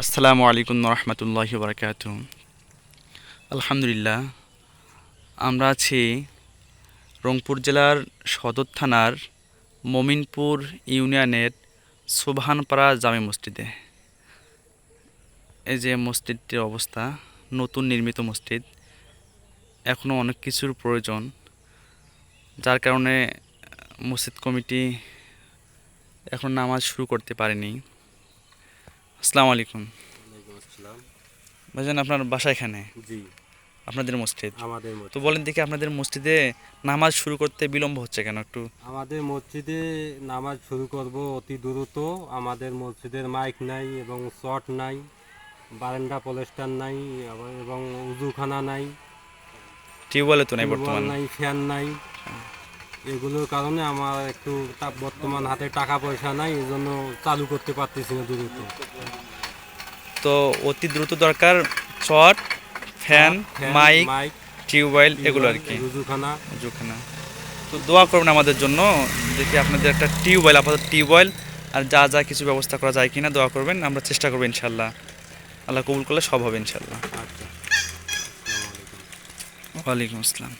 আসসালামু আলাইকুম রহমতুল্লাহি বারকাতুহু। আলহামদুলিল্লাহ, আমরা আছি রংপুর জেলার সদর থানার মমিনপুর ইউনিয়নের সোবহানপাড়া জামে মসজিদে। এই যে মসজিদটির অবস্থা, নতুন নির্মিত মসজিদ, এখনও অনেক কিছুর প্রয়োজন, যার কারণে মসজিদ কমিটি এখন নামাজ শুরু করতে পারেনি। আসসালামু আলাইকুম ওয়ালাইকুম আসসালাম। ভাইজান, আপনার বাসা এখানে? জি, আপনাদের মসজিদ? আমাদের তো মসজিদ। বলেন দেখি, আপনাদের মসজিদে নামাজ শুরু করতে বিলম্ব হচ্ছে কেন একটু? আমাদের মসজিদে নামাজ শুরু করব অতি দ্রুত। আমাদের মসজিদের মাইক নাই এবং শট নাই, বারান্দা পলেস্টার নাই, এবং উজুখানা নাই, টিউবওয়েলও তো নাই টিউবওয়েল বর্তমান। নাই, ফ্যান নাই। এগুলোর কারণে আমার একটু বর্তমান হাতে টাকা পয়সা নাই, এজন্য চালু করতে পারতেছি না দ্রুত। তো অতি দ্রুত দরকার চট, ফ্যান, শট, ফ্যান, মাইক, মাইক, টিউবওয়েল, এগুলো টিউবওয়েল, আর কি। উজুখানা। ওখানে তো দোয়া করবেন আমাদের জন্য, দেখি আপনাদের একটা টিউবওয়েল, আপাতত টিউবওয়েল আর যা যা কিছু ব্যবস্থা করা যায় কিনা দোয়া করবেন, আমরা চেষ্টা করবো ইনশাল্লাহ। আল্লাহ কবুল করলে সব হবে ইনশাল্লাহ। আচ্ছা, আসসালামু আলাইকুম। ওয়ালাইকুম আসসালাম।